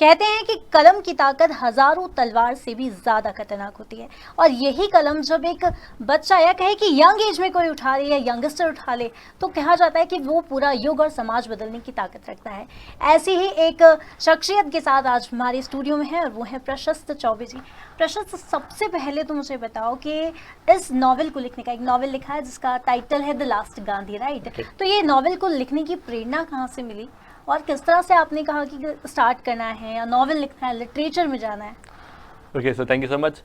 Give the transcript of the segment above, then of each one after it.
कहते हैं कि कलम की ताकत हजारों तलवार से भी ज्यादा खतरनाक होती है, और यही कलम जब एक बच्चा या कहे कि यंग एज में कोई उठा ले या यंगस्टर उठा ले तो कहा जाता है कि वो पूरा युग और समाज बदलने की ताकत रखता है। ऐसी ही एक शख्सियत के साथ आज हमारे स्टूडियो में है और वो है प्रशस्त चौबे जी। प्रशस्त, सबसे पहले तो मुझे बताओ कि इस नॉवेल को लिखने का, एक नॉवेल लिखा है जिसका टाइटल है द लास्ट गांधी, राइट? तो ये नॉवेल को लिखने की प्रेरणा कहाँ से मिली और किस तरह से आपने कहा कि स्टार्ट करना है या नॉवेल लिखना है, लिटरेचर में जाना है? Okay, so thank you so much.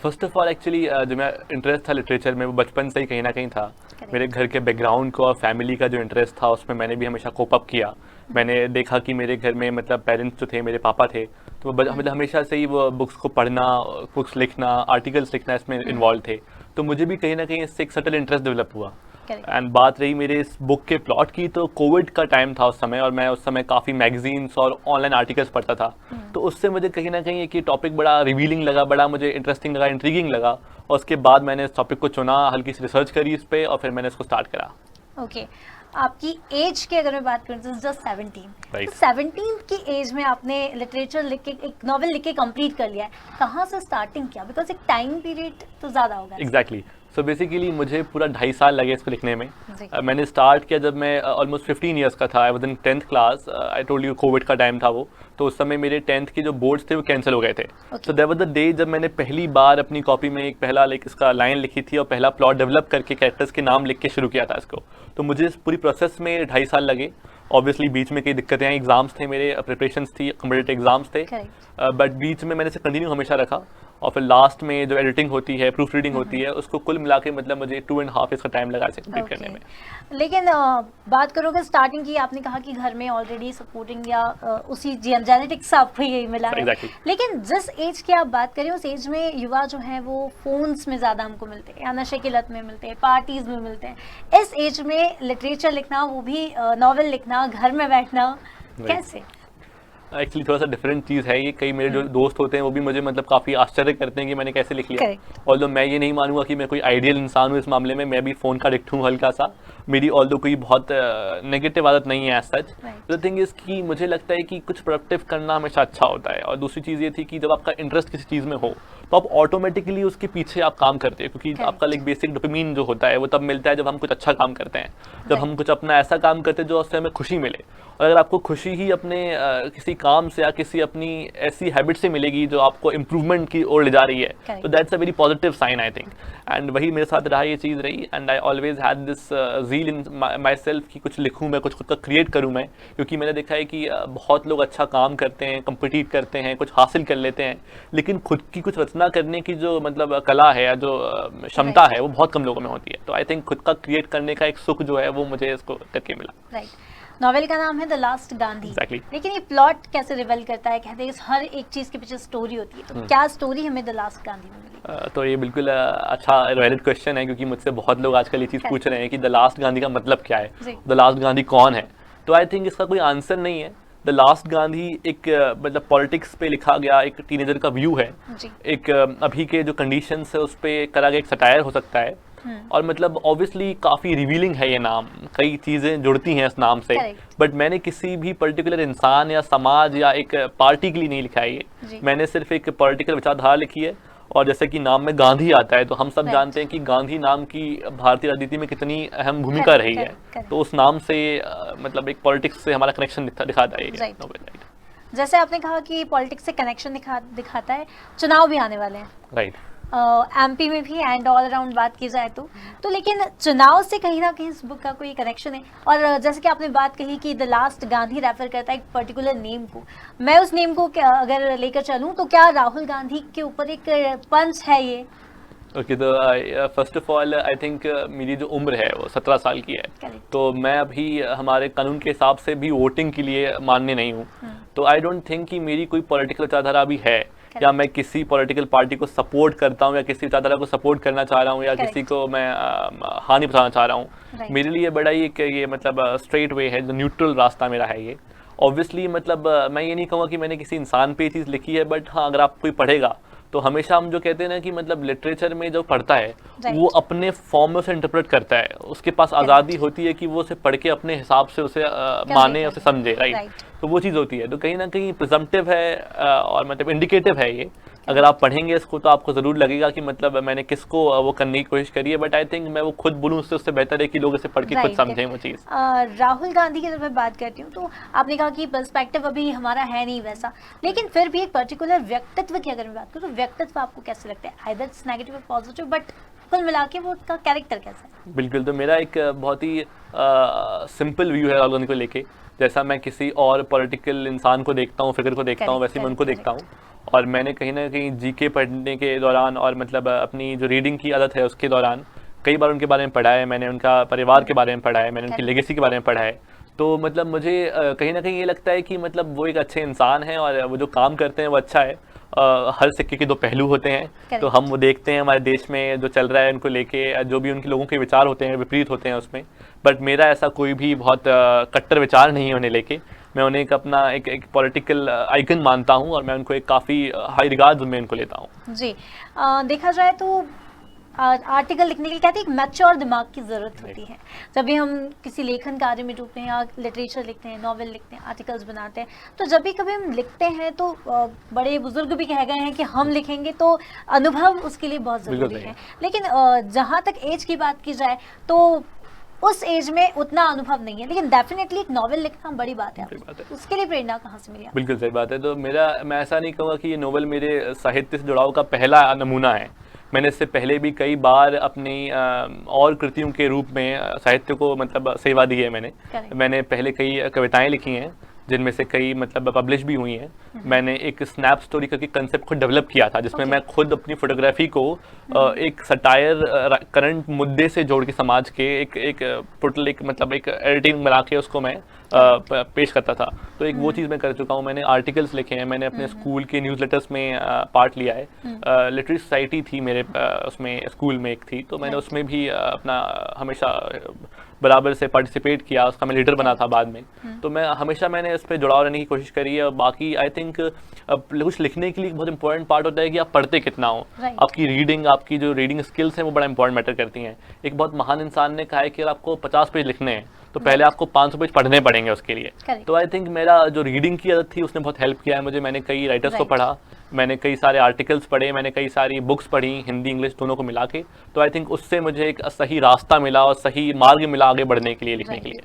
First of all actually जो मेरा इंटरेस्ट था लिटरेचर में वो बचपन से ही कहीं ना कहीं था। मेरे घर के बैकग्राउंड को और फैमिली का जो इंटरेस्ट था उसमें मैंने भी हमेशा कोप अप किया। मैंने देखा कि मेरे घर में मतलब पेरेंट्स जो थे, मेरे पापा थे, तो वो मतलब हमेशा से ही वो बुक्स को पढ़ना, बुक्स लिखना, आर्टिकल्स लिखना इसमें इन्वॉल्व थे। तो मुझे भी कहीं ना कहीं इससे एक सटल इंटरेस्ट डेवलप हुआ। एंड बात रही मेरे इस बुक के प्लॉट की, तो कोविड का टाइम था उस समय और मैं उस समय काफ़ी मैगजीन्स और ऑनलाइन आर्टिकल्स पढ़ता था। तो उससे मुझे कहीं ना कहीं एक ये टॉपिक बड़ा रिवीलिंग लगा, बड़ा मुझे इंटरेस्टिंग लगा, इंट्रीगिंग लगा, और उसके बाद मैंने इस टॉपिक को चुना, हल्की सी रिसर्च करी इस पर और फिर मैंने इसको स्टार्ट करा। ओके, आपकी एज की अगर मैं बात करूँ तो जस्ट 17, Right. तो 17 की एज में आपने लिटरेचर लिख के, एक नॉवेल लिख के कंप्लीट कर लिया है। कहाँ से स्टार्टिंग किया? बिकॉज एक टाइम पीरियड तो ज़्यादा होगा। एग्जैक्टली। सो बेसिकली मुझे पूरा 2.5 साल लगे इसको लिखने में। मैंने स्टार्ट किया जब मैं ऑलमोस्ट 15 ईयर्स का था। I was in 10th class. I told you Covid का टाइम था वो, तो उस समय मेरे 10th के जो बोर्ड्स थे वो कैंसिल हो गए थे। So that was the day जब मैंने पहली बार अपनी कॉपी में एक पहला इसका लाइन लिखी थी और पहला प्लॉट डेवलप करके कैरेक्टर्स के नाम लिख के शुरू किया था इसको। तो मुझे इस पूरी प्रोसेस में 2.5 साल लगे। ऑब्वियसली बीच में कई दिक्कतें आई, एग्जाम्स थे मेरे, प्रिपरेशंस थी, कॉम्पिटिटिव एग्जाम्स थे, बट बीच में मैंने इसे कंटिन्यू हमेशा रखा। और फिर लास्ट में जो एडिटिंग होती है, प्रूफ रीडिंग होती है, उसको कुल मिला के मतलब मुझे 2.5 इसका टाइम लगा इसे कंप्लीट करने में। लेकिन बात करोगे स्टार्टिंग की, आपने कहा कि घर में ऑलरेडी सपोर्टिंग या उसी जेनेटिक्स आपको यही मिला है। लेकिन जिस एज की आप बात करें उस एज में युवा जो है वो फोन्स में ज़्यादा हमको मिलते हैं या नशे की लत में मिलते हैं, पार्टीज में मिलते हैं। इस एज में लिटरेचर लिखना, वो भी नॉवेल लिखना, घर में बैठना, कैसे? एक्चुअली थोड़ा सा डिफरेंट चीज़ है ये। कई मेरे जो दोस्त होते हैं वो भी मुझे मतलब काफ़ी आश्चर्य करते हैं कि मैंने कैसे लिख लिया। ऑल्दो मैं ये नहीं मानूंगा कि मैं कोई आइडियल इंसान हूँ इस मामले में, मैं भी फ़ोन का एडिक्ट हूँ हल्का सा। मेरी ऑल्दो कोई बहुत नेगेटिव आदत नहीं है as such. The thing is कि मुझे लगता है कि कुछ प्रोडक्टिव करना हमेशा अच्छा होता है। और दूसरी चीज़ ये थी कि जब आपका इंटरेस्ट किसी चीज़ में हो तो आप ऑटोमेटिकली उसके पीछे आप काम करते हैं, क्योंकि आपका एक बेसिक डोपामिन जो होता है वो तब मिलता है जब हम कुछ अच्छा काम करते हैं, जब हम कुछ अपना ऐसा काम करते हैं जो उससे हमें खुशी मिले। और अगर आपको खुशी ही अपने किसी काम से या किसी अपनी ऐसी हैबिट से मिलेगी जो आपको इम्प्रूवमेंट की ओर ले जा रही है, तो that's a very positive sign I think. And वही मेरे साथ रहा, ये चीज़ रही। And I always had this zeal in myself कि कुछ लिखूँ मैं, कुछ खुद का क्रिएट करूँ मैं, क्योंकि मैंने देखा है कि बहुत लोग अच्छा काम करते हैं, कम्पिटिट करते हैं, कुछ हासिल कर लेते हैं, लेकिन खुद की कुछ रचना करने की जो मतलब कला है या जो क्षमता है वो बहुत कम लोगों में होती है। तो आई थिंक खुद का क्रिएट करने का एक सुख जो है वो मुझे इसको करके मिला। राइट। नॉवेल का नाम है द लास्ट गांधी। लेकिन ये प्लॉट कैसे रिवेल करता है? कहते हैं हर एक चीज के पीछे स्टोरी होती है, तो क्या स्टोरी हमें द लास्ट गांधी में मिली? तो ये बिल्कुल अच्छा वैलिड क्वेश्चन है, क्योंकि मुझसे बहुत लोग आजकल ये चीज़ पूछ रहे हैं कि द लास्ट गांधी का मतलब क्या है, द लास्ट गांधी कौन है। तो आई थिंक इसका कोई आंसर नहीं है। द लास्ट गांधी एक मतलब पॉलिटिक्स पे लिखा गया एक टीनेजर का व्यू है, एक अभी के जो कंडीशंस है उस पर करा गया एक सटायर हो सकता है। और मतलब ऑब्वियसली काफ़ी रिवीलिंग है ये नाम, कई चीज़ें जुड़ती हैं इस नाम से, बट मैंने किसी भी पर्टिकुलर इंसान या समाज या एक पार्टी के लिए नहीं लिखा है ये। मैंने सिर्फ एक पॉलिटिकल विचारधारा लिखी है। और जैसे कि नाम में गांधी आता है तो हम सब जानते हैं कि गांधी नाम की भारतीय राजनीति में कितनी अहम भूमिका रही है। तो उस नाम से मतलब एक पॉलिटिक्स से हमारा कनेक्शन दिखाता है ये नॉवेल। जैसे आपने कहा कि पॉलिटिक्स से कनेक्शन दिखाता है, चुनाव भी आने वाले हैं, राइट? एमपी में भी एंड ऑल अराउंड बात की जाए तो लेकिन चुनाव से कहीं ना कहीं इस बुक का कोई कनेक्शन है। और जैसे कि आपने बात कही कि द लास्ट गांधी रेफर करता है एक पर्टिकुलर नेम को, मैं उस नेम को अगर लेकर चलूं तो क्या राहुल गांधी के ऊपर एक पंच है ये? ओके, तो first of all I think मेरी जो उम्र है वो 17 साल की है, तो मैं अभी हमारे कानून के हिसाब से भी वोटिंग के लिए मान्य नहीं हूँ। तो आई डोंट थिंक कि मेरी कोई पॉलिटिकल विचारधारा अभी है, या मैं किसी पॉलिटिकल पार्टी को सपोर्ट करता हूँ या किसी विचारधारा को सपोर्ट करना चाह रहा हूँ या किसी को मैं हानि पहुँचाना चाह रहा हूँ। मेरे लिए बड़ा ही ये मतलब स्ट्रेट वे है, जो न्यूट्रल रास्ता मेरा है ये। ऑब्वियसली मतलब मैं ये नहीं कहूँगा कि मैंने किसी इंसान पे ये चीज़ लिखी है, बट हाँ अगर आप कोई पढ़ेगा तो हमेशा हम जो कहते हैं ना कि मतलब लिटरेचर में जो पढ़ता है Right. वो अपने फॉर्म में उसे इंटरप्रेट करता है, उसके पास आज़ादी होती है कि वो उसे पढ़ के अपने हिसाब से उसे माने, उसे समझे, राइट। Right. तो वो चीज़ होती है, तो कहीं ना कहीं प्रिजम्पटिव है और मतलब इंडिकेटिव है ये। अगर आप पढ़ेंगे इसको तो आपको ज़रूर लगेगा कि मतलब मैंने किसको वो करने की कोशिश करी है, बट आई थिंक मैं वो खुद बोलूँ उससे बेहतर है कि लोग इसे पढ़ के खुद Right. समझें वो चीज़। राहुल गांधी की जब मैं बात करती हूँ तो आपने कहा कि पर्सपेक्टिव अभी हमारा है नहीं वैसा, लेकिन फिर भी एक पर्टिकुलर व्यक्तित्व की अगर मैं बात करूँ तो व्यक्तित्व आपको कैसे लगता है? आइदर इट्स नेगेटिव और पॉजिटिव, बट कुल मिला के वो उसका कैरेक्टर कैसा है? बिल्कुल, तो मेरा एक बहुत ही सिंपल व्यू है राहुल गांधी को लेके। जैसा मैं किसी और पॉलिटिकल इंसान को देखता हूँ, फिगर को देखता हूँ, वैसे मैं उनको देखता हूँ। और मैंने कहीं ना कहीं जीके पढ़ने के दौरान और मतलब अपनी जो रीडिंग की आदत है उसके दौरान कई बार उनके बारे में पढ़ा है, मैंने उनका परिवार के बारे में पढ़ा है, मैंने उनकी लेगेसी के बारे में पढ़ा है। तो मतलब मुझे कहीं ना कहीं ये लगता है कि मतलब वो एक अच्छे इंसान हैं और वो जो काम करते हैं वो अच्छा है। हर सिक्के के दो पहलू होते हैं, तो हम वो देखते हैं हमारे देश में जो चल रहा है उनको लेके, जो भी उनके लोगों के विचार होते हैं विपरीत होते हैं उसमें। बट मेरा ऐसा कोई भी बहुत कट्टर विचार नहीं है उन्हें लेके। मैं उन्हें एक अपना एक पॉलिटिकल आइकन मानता हूँ और मैं उनको एक काफ़ी हाई रिगार्ड में उनको लेता हूँ। जी, देखा जाए तो आर्टिकल लिखने के लिए कहते हैं एक मैच्योर दिमाग की ज़रूरत होती है। जब भी हम किसी लेखन कार्य में जुटते हैं या लिटरेचर लिखते हैं, नॉवेल लिखते हैं, आर्टिकल्स बनाते हैं, तो जब भी कभी हम लिखते हैं तो बड़े बुजुर्ग भी कह गए हैं कि हम लिखेंगे तो अनुभव उसके लिए बहुत ज़रूरी है। लेकिन जहाँ तक एज की बात की जाए तो उस एज में उतना अनुभव नहीं है, लेकिन डेफिनेटली एक नॉवेल लिखना बड़ी बात है। उसके लिए प्रेरणा कहाँ से मिली? बिल्कुल सही बात है। तो मैं ऐसा नहीं कहूँगा कि ये नोवेल मेरे साहित्य से जुड़ाव का पहला नमूना है। मैंने इससे पहले भी कई बार अपनी और कृतियों के रूप में साहित्य को मतलब सेवा दी है। मैंने पहले कई कविताएं लिखी हैं जिनमें से कई मतलब पब्लिश भी हुई हैं। मैंने एक स्नैप स्टोरी करके कंसेप्ट खुद डेवलप किया था जिसमें मैं खुद अपनी फोटोग्राफी को एक सटायर करंट मुद्दे से जोड़ के समाज के एक टोटल एक मतलब एक एडिटिंग बना के उसको मैं पेश करता था। तो एक वो चीज़ मैं कर चुका हूँ। मैंने आर्टिकल्स लिखे हैं, मैंने अपने स्कूल के न्यूज़लेटर्स में पार्ट लिया है। लिटरेरी सोसाइटी थी मेरे उसमें स्कूल में एक थी, तो मैंने उसमें भी अपना हमेशा बराबर से पार्टिसिपेट किया, उसका मैं लीडर बना था बाद में। तो मैंने मैंने इस पर जुड़ाव रहने की कोशिश करी है। बाकी आई थिंक कुछ लिखने के लिए बहुत इंपॉर्टेंट पार्ट होता है कि आप पढ़ते कितना हो। आपकी रीडिंग, आपकी जो रीडिंग स्किल्स हैं वो बड़ा इंपॉर्टेंट मैटर करती हैं। एक बहुत महान इंसान ने कहा है कि अगर आपको 50 पेज लिखने हैं तो पहले आपको 500 पेज पढ़ने पड़ेंगे उसके लिए। तो आई थिंक मेरा जो रीडिंग की आदत थी उसने बहुत हेल्प किया है मुझे। मैंने कई राइटर्स को पढ़ा, मैंने कई सारे आर्टिकल्स पढ़े, मैंने कई सारी बुक्स पढ़ी हिंदी इंग्लिश दोनों को मिला के। तो आई थिंक उससे मुझे एक सही रास्ता मिला और सही मार्ग मिला आगे बढ़ने के लिए, लिखने के लिए।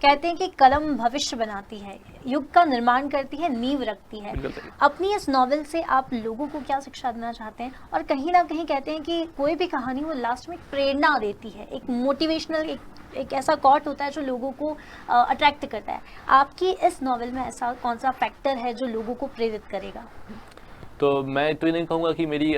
कहते हैं कि कलम भविष्य बनाती है, युग का निर्माण करती है, नींव रखती है। अपनी इस नॉवेल से आप लोगों को क्या शिक्षा देना चाहते हैं? और कहीं ना कहीं कहते हैं कि कोई भी कहानी वो लास्ट में प्रेरणा देती है, एक मोटिवेशनल एक ऐसा कॉट होता है जो लोगों को अट्रैक्ट करता है। आपकी इस नॉवेल में ऐसा कौन सा फैक्टर है जो लोगों को प्रेरित करेगा? तो मैं तो ये नहीं कहूँगा कि मेरी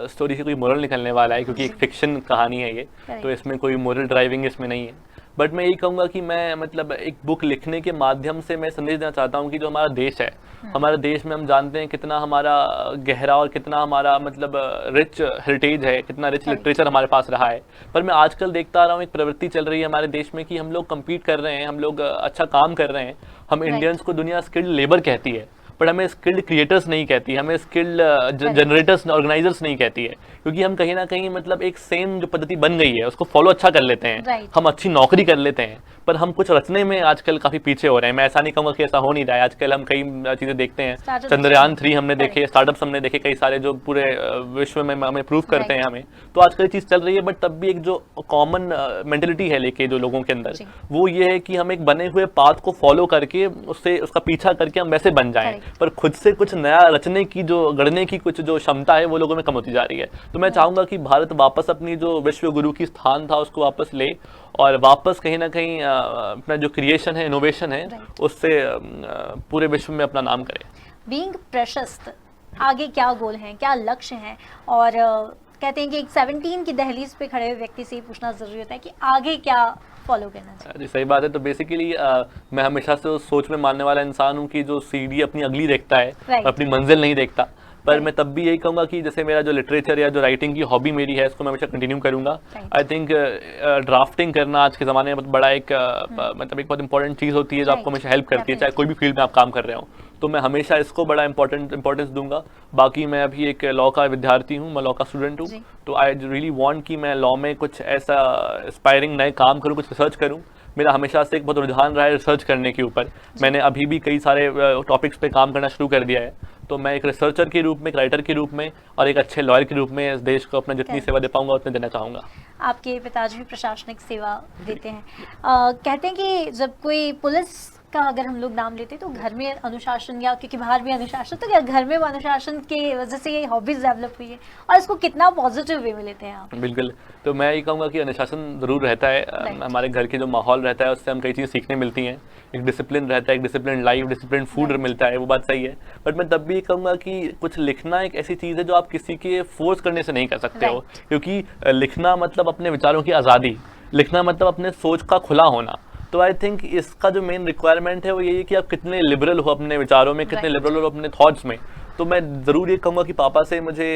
स्टोरी से कोई मोरल निकलने वाला है, क्योंकि एक फिक्शन कहानी है ये, तो इसमें कोई मोरल ड्राइविंग इसमें नहीं है। बट मैं यही कहूँगा कि मैं मतलब एक बुक लिखने के माध्यम से मैं संदेश देना चाहता हूँ कि जो हमारा देश है, हमारे देश में हम जानते हैं कितना हमारा गहरा और कितना हमारा मतलब रिच हेरिटेज है, कितना रिच लिटरेचर हमारे पास रहा है। पर मैं आजकल देखता आ रहा हूँ एक प्रवृत्ति चल रही है हमारे देश में कि हम लोग कम्पीट कर रहे हैं, हम लोग अच्छा काम कर रहे हैं। हम इंडियंस को दुनिया स्किल्ड लेबर कहती है, बट हमें स्किल्ड क्रिएटर्स नहीं कहती, हमें स्किल्ड जनरेटर्स ऑर्गेनाइजर्स नहीं कहती है। क्योंकि हम कहीं ना कहीं मतलब एक सेम जो पद्धति बन गई है उसको फॉलो अच्छा कर लेते हैं, हम अच्छी नौकरी कर लेते हैं, पर हम कुछ रचने में आजकल काफ़ी पीछे हो रहे हैं। मैं ऐसा नहीं कहूँगा कि ऐसा हो नहीं रहा है, आजकल हम कई चीज़ें देखते हैं। चंद्रयान 3 हमने देखे, स्टार्टअप्स हमने देखे कई सारे जो पूरे विश्व में हमें प्रूव करते हैं हमें। तो आजकल ये चीज़ चल रही है, बट तब भी एक जो कॉमन मेंटेलिटी है लेके जो लोगों के अंदर, वो ये है कि हम एक बने हुए पाथ को फॉलो करके उससे उसका पीछा करके हम वैसे बन जाएं, पर खुद से कुछ नया रचने की जो गढ़ने की कुछ जो क्षमता है वो लोगों में कम होती जा रही है। तो मैं चाहूँगा कि भारत वापस अपनी जो विश्व गुरु की स्थान था उसको वापस ले और वापस कहीं ना कहीं अपना जो क्रिएशन है, इनोवेशन है, उससे पूरे विश्व में अपना नाम करे। बीइंग प्रशस्त, आगे क्या गोल हैं, क्या लक्ष्य हैं? और कहते हैं कि एक 17 की दहलीज पे खड़े हुए व्यक्ति से ही पूछना जरूरी होता है कि आगे क्या फॉलो करना चाहिए। जी सही बात है। तो बेसिकली मैं हमेशा से उस सोच में मानने वाला इंसान हूँ कि जो सीढ़ी अपनी अगली देखता है, अपनी मंजिल नहीं देखता। पर मैं तब भी यही कहूँगा कि जैसे मेरा जो लिटरेचर या जो राइटिंग की हॉबी मेरी है इसको मैं हमेशा कंटिन्यू करूँगा। आई थिंक ड्राफ्टिंग करना आज के ज़माने में बहुत बड़ा एक मतलब एक बहुत इंपॉर्टेंट चीज़ होती है जो आपको हमेशा हेल्प करती है, चाहे कोई भी फील्ड में आप काम कर रहे हो। तो मैं हमेशा इसको बड़ा इंपॉर्टेंस दूंगा। बाकी मैं अभी एक लॉ का विद्यार्थी हूँ, मैं लॉ का स्टूडेंट हूँ, तो आई रियली वांट कि मैं लॉ में कुछ ऐसा एस्पायरिंग नए काम करूँ, कुछ रिसर्च करूँ। मेरा हमेशा से एक बहुत रुझान रहा है रिसर्च करने के ऊपर। मैंने अभी भी कई सारे टॉपिक्स पे काम करना शुरू कर दिया है। तो मैं एक रिसर्चर के रूप में, एक राइटर के रूप में और एक अच्छे लॉयर के रूप में इस देश को अपना जितनी सेवा दे पाऊंगा उतने देना चाहूँगा। आपके पिताजी भी प्रशासनिक सेवा देते हैं। कहते हैं कि जब कोई पुलिस का अगर हम लोग नाम लेते हैं तो घर में अनुशासन, या क्योंकि बाहर भी अनुशासन, तो क्या घर में वो अनुशासन की वजह से ये हॉबीज डेवलप हुई है और इसको कितना पॉजिटिव वे में लेते हैं आप? बिल्कुल, तो मैं ये कहूँगा कि अनुशासन ज़रूर रहता है। हमारे घर के जो माहौल रहता है उससे हम कई चीज़ें सीखने मिलती हैं। एक डिसिप्लिन रहता है, एक डिसिप्लिन लाइफ, डिसिप्लिन फूड मिलता है, वो बात सही है। बट मैं तब भी कहूँगा कि कुछ लिखना एक ऐसी चीज़ है जो आप किसी के फोर्स करने से नहीं कर सकते हो, क्योंकि लिखना मतलब अपने विचारों की आज़ादी, लिखना मतलब अपने सोच का खुला होना। तो आई थिंक इसका जो मेन रिक्वायरमेंट है वो यही है कि आप कितने लिबरल हो अपने विचारों में, कितने लिबरल हो अपने थॉट्स में। तो मैं ज़रूर ये कहूँगा कि पापा से मुझे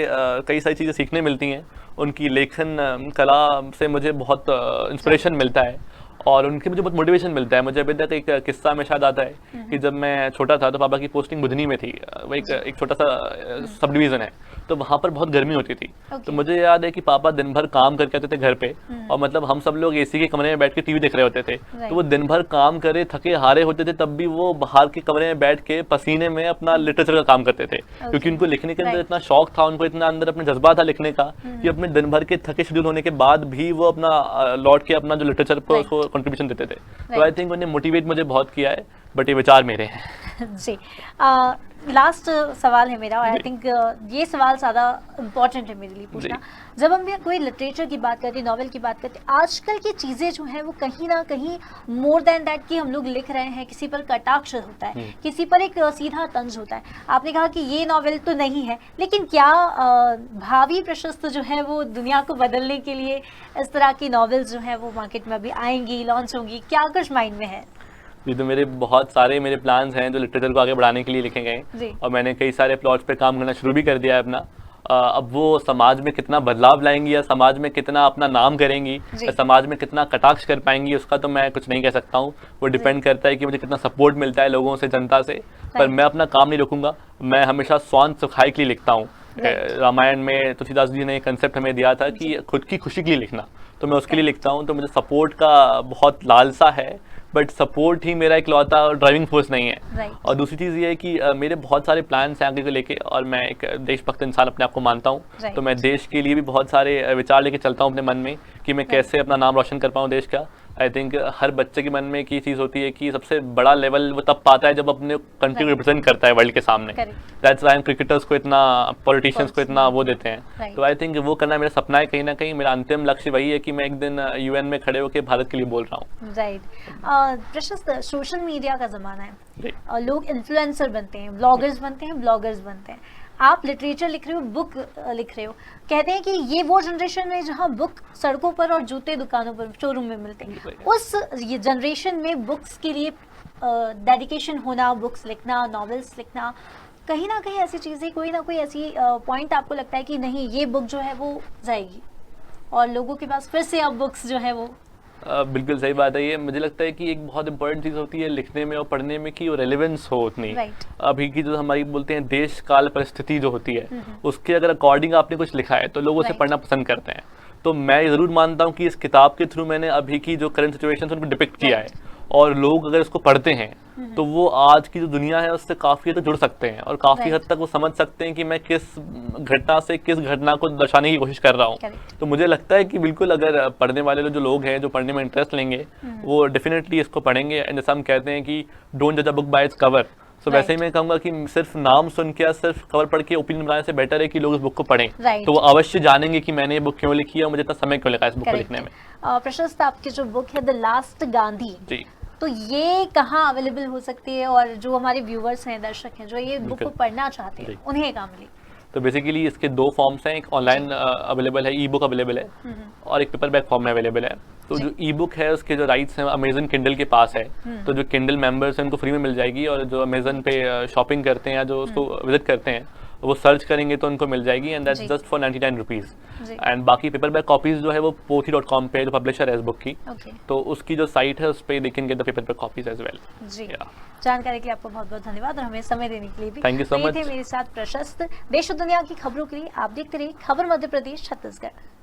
कई सारी चीज़ें सीखने मिलती हैं। उनकी लेखन कला से मुझे बहुत इंस्पिरेशन मिलता है और उनके मुझे बहुत मोटिवेशन मिलता है। मुझे अभी तक एक किस्सा में शायद आता है कि जब मैं छोटा था तो पापा की पोस्टिंग बुधनी में थी। वो एक छोटा सा सब डिवीज़न है, तो वहाँ पर बहुत गर्मी होती थी। तो मुझे याद है कि पापा दिन भर काम करके आते थे घर पे, और मतलब हम सब लोग एसी के कमरे में बैठ के टीवी देख रहे होते थे। तो वो दिन भर काम करे, थके हारे होते थे, तब भी वो बाहर के कमरे में बैठ के पसीने में अपना लिटरेचर का काम करते थे, क्योंकि उनको लिखने के अंदर इतना शौक था, उनको इतना अंदर अपना जज्बा था लिखने का कि अपने दिन भर के थके शेड्यूल होने के बाद भी वो अपना लौट के अपना जो लिटरेचर पर उसको कंट्रीब्यूशन देते थे। तो आई थिंक उन्हें मोटिवेट मुझे बहुत किया है, बट ये विचार मेरे हैं। जी, लास्ट सवाल है मेरा, और आई थिंक ये सवाल ज़्यादा इम्पॉर्टेंट है मेरे लिए पूछना। जब हम कोई लिटरेचर की बात करते हैं, नॉवेल की बात करते हैं, आजकल की चीज़ें जो हैं वो कहीं ना कहीं मोर देन दैट कि हम लोग लिख रहे हैं, किसी पर कटाक्ष होता है, किसी पर एक सीधा तंज होता है। आपने कहा कि ये नॉवेल तो नहीं है, लेकिन क्या भावी प्रशस्त जो है वो दुनिया को बदलने के लिए इस तरह की नॉवेल्स जो है वो मार्केट में अभी आएंगी, लॉन्च होंगी, क्या कुछ माइंड में है? ये तो मेरे बहुत सारे प्लान्स हैं जो लिटरेचर को आगे बढ़ाने के लिए लिखे गए, और मैंने कई सारे प्लॉट्स पे काम करना शुरू भी कर दिया है अपना। अब वो समाज में कितना बदलाव लाएंगी, या समाज में कितना अपना नाम करेंगी, या समाज में कितना कटाक्ष कर पाएंगी, उसका तो मैं कुछ नहीं कह सकता हूँ। वो डिपेंड करता है कि मुझे कितना सपोर्ट मिलता है लोगों से, जनता से। पर मैं अपना काम नहीं रोकूंगा। मैं हमेशा स्वांत सुखाई के लिए लिखता हूँ। रामायण में तुलसीदास जी ने एक कंसेप्ट हमें दिया था कि खुद की खुशी के लिए लिखना, तो मैं उसके लिए लिखता हूँ। तो मुझे सपोर्ट का बहुत लालसा है, बट सपोर्ट ही मेरा इकलौता ड्राइविंग फोर्स नहीं है। और दूसरी चीज़ ये है कि मेरे बहुत सारे प्लान्स हैं आगे को लेके, और मैं एक देशभक्त इंसान अपने आप को मानता हूँ। तो मैं देश के लिए भी बहुत सारे विचार लेके चलता हूँ अपने मन में कि मैं कैसे अपना नाम रोशन कर पाऊँ देश का। आई थिंक हर बच्चे के मन में एक ही चीज़ होती है कि सबसे बड़ा लेवल वो तब पाता है जब अपने कंट्री को रिप्रेजेंट करता है वर्ल्ड के सामने। दैट्स व्हाई क्रिकेटर्स को इतना, पॉलिटिशियंस को इतना वो देते हैं। तो आई थिंक वो करना मेरा सपना है। कहीं ना कहीं मेरा अंतिम लक्ष्य वही है कि मैं एक दिन यूएन में खड़े होकर भारत के लिए बोल रहा हूँ। राइट। प्रशस्त, सोशल मीडिया का ज़माना है और लोग इन्फ्लुएंसर बनते हैं, ब्लॉगर्स बनते हैं, ब्लॉगर्स बनते हैं। आप लिटरेचर लिख रहे हो, बुक लिख रहे हो, कहते हैं कि ये वो जनरेशन है जहाँ बुक सड़कों पर और जूते दुकानों पर, शोरूम में मिलते हैं। उस ये जनरेशन में बुक्स के लिए डेडिकेशन होना, बुक्स लिखना, नॉवेल्स लिखना, कहीं ना कहीं ऐसी चीज़ें, कोई ना कोई ऐसी पॉइंट आपको लगता है कि नहीं ये बुक जो है वो जाएगी और लोगों के पास फिर से अब बुक्स जो है वो? बिल्कुल सही बात है। ये मुझे लगता है कि एक बहुत इंपॉर्टेंट चीज़ होती है लिखने में और पढ़ने में कि वो रेलेवेंस हो उतनी। अभी की जो हमारी बोलते हैं देश काल परिस्थिति जो होती है, उसके अगर अकॉर्डिंग आपने कुछ लिखा है तो लोग उसे पढ़ना पसंद करते हैं। तो मैं ज़रूर मानता हूँ कि इस किताब के थ्रू मैंने अभी की जो करंट सिचुएशन उनको डिपिक्ट किया है, और लोग अगर इसको पढ़ते हैं तो वो आज की जो दुनिया है उससे काफ़ी हद तक जुड़ सकते हैं, और काफ़ी हद तक वो समझ सकते हैं कि मैं किस घटना से किस घटना को दर्शाने की कोशिश कर रहा हूँ। तो मुझे लगता है कि बिल्कुल अगर पढ़ने वाले जो लोग हैं, जो पढ़ने में इंटरेस्ट लेंगे, वो डेफिनेटली इसको पढ़ेंगे। एंड जैसे हम कहते हैं कि डोंट जज a book by its cover, तो वैसे ही मैं कहूँगा कि सिर्फ नाम सुन के या सिर्फ कवर पढ़ के ओपिनियन बनाने से बेटर है कि लोग इस बुक को पढ़ें। तो वो अवश्य जानेंगे कि मैंने ये बुक क्यों लिखी है और मुझे इतना समय क्यों लगा इस बुक को लिखने में। प्रशस्त, आपकी जो बुक है द लास्ट गांधी जी, तो ये कहाँ अवेलेबल हो सकती है, और जो हमारे व्यूवर्स हैं, दर्शक हैं, जो ये बुक को पढ़ना चाहते हैं, उन्हें कहाँ मिलेगी? तो बेसिकली इसके दो फॉर्म्स हैं, एक ऑनलाइन अवेलेबल है, ई बुक अवेलेबल है, और एक पेपर बैक फॉर्म में अवेलेबल है। तो जो ई बुक है उसके जो राइट्स हैं अमेजन किंडल के पास है, तो जो किंडल मेंबर्स हैं उनको फ्री में मिल जाएगी, और जो अमेजन पे शॉपिंग करते हैं या जो उसको विजिट करते हैं वो सर्च करेंगे तो उनको मिल जाएगी, एंड दैट्स जी। Just for 99 rupees. जी। एंड बाकी पेपर बैक कॉपीज़ जो है वो pothi.com पे जो पब्लिशर है इस बुक की, ओके तो उसकी जो साइट है उस पर they can get the paperback copies as well. जी। Yeah. जानकारी के लिए आपको बहुत बहुत धन्यवाद और हमें समय देने के लिए भी। Thank you so तो ये much. थे मेरे साथ प्रशस्त। देश और दुनिया की खबरों के लिए आप देखते रहिए खबर मध्य प्रदेश छत्तीसगढ़।